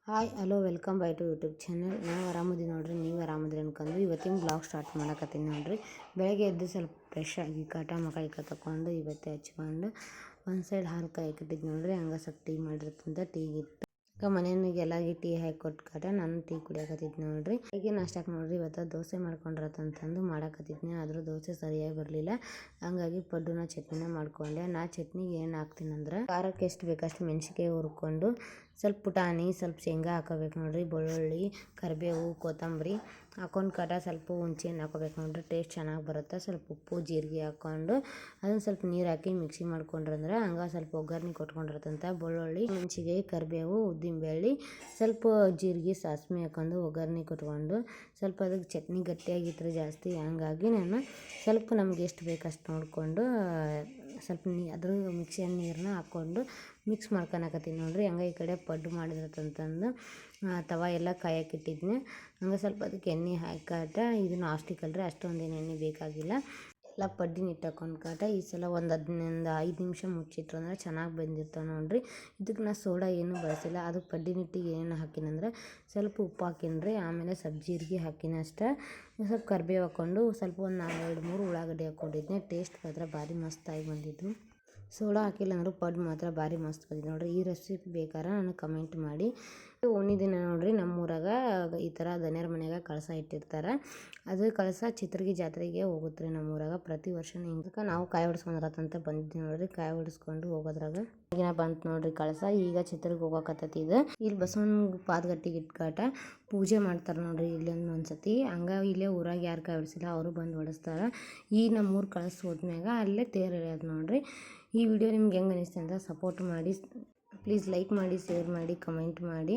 Hi hello welcome by two YouTube channel. ನಾವು ಆರಾಮದಿ ನೋಡ್ರಿ, ನೀವು ಆರಾಮದ್ರಿ ಅನ್ಕೊಂಡು ಇವತ್ತಿನ ಬ್ಲಾಗ್ ಸ್ಟಾರ್ಟ್ ಮಾಡಕತ್ತೀನಿ ನೋಡ್ರಿ. ಬೆಳಗ್ಗೆ ಎದ್ದು ಸ್ವಲ್ಪ ಫ್ರೆಶ್ ಆಗಿ ಮಕ ತಗೊಂಡು ಇವತ್ತೇ ಹಚ್ಕೊಂಡು ಒಂದು ಸೈಡ್ ಹಾಲು ಕಾಯಕ್ಕಿಟ್ಟಿದ್ದು ನೋಡ್ರಿ. ಹಂಗೆ ಸ್ವಲ್ಪ ಟೀ ಮಾಡಿರ್ತಂತ ಟೀ ಇಟ್ಟು ಮನೆಯವ್ರಿಗೆಲ್ಲಾಗಿ ಟೀ ಹಾಕಿ ಕೊಟ್ಟು ನಾನು ಟೀ ಕುಡಿಯಕತ್ತಿದ್ದು ನೋಡ್ರಿ. ಹೀಗೆ ನಾಷ್ಟಕ್ಕೆ ನೋಡ್ರಿ ಇವತ್ತು ದೋಸೆ ಮಾಡ್ಕೊಂಡಿರತ್ತಂತಂದು ಮಾಡಕತ್ತಿದ್ನಿ. ಆದರೂ ದೋಸೆ ಸರಿಯಾಗಿ ಬರಲಿಲ್ಲ. ಹಂಗಾಗಿ ಪಡ್ಡುನ ಚಟ್ನಿನ ಮಾಡ್ಕೊಂಡೆ. ನಾ ಚಟ್ನಿಗೆ ಏನು ಹಾಕ್ತೀನಿ ಅಂದ್ರೆ ಖಾರಕ್ಕೆ ಎಷ್ಟು ಬೇಕಷ್ಟು ಮೆಣಸಿನ್ಕಾಯಿ ಹುರ್ಕೊಂಡು ಸ್ವಲ್ಪ ಪುಟಾಣಿ, ಸ್ವಲ್ಪ ಶೇಂಗಾ ಹಾಕೋಬೇಕು ನೋಡ್ರಿ. ಬೆಳ್ಳುಳ್ಳಿ, ಕರಿಬೇವು, ಕೊತ್ತಂಬರಿ ಹಾಕೊಂಡು ಸ್ವಲ್ಪ ಹುಣ್ಸೆಹಣ್ಣು ಹಾಕೋಬೇಕು ನೋಡ್ರಿ. ಟೇಸ್ಟ್ ಚೆನ್ನಾಗಿ ಬರುತ್ತೆ. ಸ್ವಲ್ಪ ಉಪ್ಪು, ಜೀರಿಗೆ ಹಾಕ್ಕೊಂಡು ಅದನ್ನು ಸ್ವಲ್ಪ ನೀರು ಹಾಕಿ ಮಿಕ್ಸಿ ಮಾಡ್ಕೊಂಡ್ರಂದ್ರೆ ಹಂಗೆ ಸ್ವಲ್ಪ ಒಗ್ಗರಣೆ ಕೊಟ್ಕೊಂಡಿರತ್ತಂತ. ಬೆಳ್ಳುಳ್ಳಿ, ಮೆಣಸಿನ್ಕಾಯಿ, ಕರಿಬೇವು, ಉದ್ದಿನಬೇಳೆ, ಸ್ವಲ್ಪ ಜೀರಿಗೆ, ಸಾಸಿವೆ ಹಾಕೊಂಡು ಒಗ್ಗರಣೆ ಕೊಟ್ಕೊಂಡು ಸ್ವಲ್ಪ ಅದಕ್ಕೆ ಚಟ್ನಿ ಗಟ್ಟಿಯಾಗಿತ್ತು ಜಾಸ್ತಿ. ಹಂಗಾಗಿ ನಾನು ಸ್ವಲ್ಪ ನಮ್ಗೆ ಎಷ್ಟು ಬೇಕಷ್ಟು ನೋಡಿಕೊಂಡು ಸ್ವಲ್ಪ ಅದ್ರ ಮಿಕ್ಸಿಯ ನೀರನ್ನ ಹಾಕ್ಕೊಂಡು ಮಿಕ್ಸ್ ಮಾಡ್ಕೊಳಕತ್ತೀನಿ ನೋಡ್ರಿ. ಹಂಗೆ ಈ ಕಡೆ ಪಡ್ಡು ಮಾಡಿದ್ರತ್ತಂತಂದು ತವ ಎಲ್ಲ ಕಾಯಕ್ಕಿಟ್ಟಿದ್ನಿ. ಹಂಗೆ ಸ್ವಲ್ಪ ಅದಕ್ಕೆ ಎಣ್ಣೆ ಹಾಕಾಟ. ಇದು ನಾಸ್ಟಿಕ್ ಅಲ್ರಿ, ಅಷ್ಟೊಂದೇನು ಎಣ್ಣೆ ಬೇಕಾಗಿಲ್ಲ. ಎಲ್ಲ ಪಡ್ಡಿನ ಹಿಟ್ಟು ಹಾಕೊಂಡು ಈ ಸಲ ಒಂದು 5 ನಿಮಿಷ ಮುಚ್ಚಿಟ್ರು ಅಂದ್ರೆ ಚೆನ್ನಾಗಿ ಬಂದಿರ್ತಾವೆ ನೋಡ್ರಿ. ಇದಕ್ಕೆ ನಾ ಸೋಡಾ ಏನೂ ಬಳಸಿಲ್ಲ. ಅದಕ್ಕೆ ಪಡ್ಡಿನ ಹಿಟ್ಟಿಗೆ ಏನು ಹಾಕಿನಂದ್ರೆ ಸ್ವಲ್ಪ ಉಪ್ಪು ಹಾಕಿನ್ರಿ. ಆಮೇಲೆ ಸ್ವಲ್ಪ ಜೀರಿಗೆ ಹಾಕಿನ ಅಷ್ಟೇ. ಸ್ವಲ್ಪ ಕರಿಬೇವು ಹಾಕ್ಕೊಂಡು ಸ್ವಲ್ಪ ಒಂದು 2-3 ಉಳ್ಳಾಗಡ್ಡಿ ಹಾಕ್ಕೊಂಡಿದ್ನಿ. ಟೇಸ್ಟ್ ಮಾತ್ರ ಭಾರಿ ಮಸ್ತಾಗಿ ಬಂದಿದ್ದು. ಸೋಡಾ ಹಾಕಿಲ್ಲ ಅಂದ್ರೆ ಪಡ್ಡು ಮಾತ್ರ ಭಾರಿ ಮಸ್ತ್ ಬಂದಿದ್ದು ನೋಡ್ರಿ. ಈ ರೆಸಿಪಿ ಬೇಕಾದ್ರೆ ನನಗೆ ಕಮೆಂಟ್ ಮಾಡಿ. ಓಣಿ ದಿನ ನೋಡ್ರಿ ನಮ್ಮೂರಾಗ ಈ ಥರ ದನಿಯರ ಮನೆಯಾಗ ಕಳಸ ಇಟ್ಟಿರ್ತಾರೆ. ಅದು ಕಳಸ ಚಿತ್ರಗಿ ಜಾತ್ರೆಗೆ ಹೋಗುತ್ತೆ ರೀ ನಮ್ಮೂರಾಗ ಪ್ರತಿ ವರ್ಷ. ಹಿಂಗೆ ನಾವು ಕಾಯಿ ಹೊಡ್ಸ್ಕೊಂಡ್ರತ್ತಂತ ಬಂದಿದ್ವಿ ನೋಡ್ರಿ. ಕಾಯಿ ಹೊಡ್ಸ್ಕೊಂಡು ಹೋಗೋದ್ರಾಗ ಈಗಿನ ಬಂತು ನೋಡ್ರಿ ಕಳಸ. ಈಗ ಚಿತ್ರಗೆ ಹೋಗಕತ್ತೈತಿ ಇದು. ಇಲ್ಲಿ ಬಸವನ ಪಾದಗಟ್ಟಿಗೆ ಇಟ್ಕಾಟ ಪೂಜೆ ಮಾಡ್ತಾರೆ ನೋಡ್ರಿ ಒಂದ್ಸತಿ. ಹಂಗೆ ಇಲ್ಲೇ ಊರಾಗ ಯಾರು ಕಾಯಿ ಹೊಡ್ಸಿಲ್ಲ ಅವರು ಬಂದು ಹೊಡೆಸ್ತಾರೆ. ಈ ನಮ್ಮೂರು ಕಳಸ ಹೋದ್ಮ್ಯಾಗ ಅಲ್ಲೇ ತೇರು ಎಳೆಯೋದು ನೋಡ್ರಿ. ಈ ವಿಡಿಯೋ ನಿಮ್ಗೆ ಹೆಂಗೆ ಅನಿಸ್ತು ಅಂತ ಸಪೋರ್ಟ್ ಮಾಡಿ. ಪ್ಲೀಸ್ ಲೈಕ್ ಮಾಡಿ, ಶೇರ್ ಮಾಡಿ, ಕಮೆಂಟ್ ಮಾಡಿ.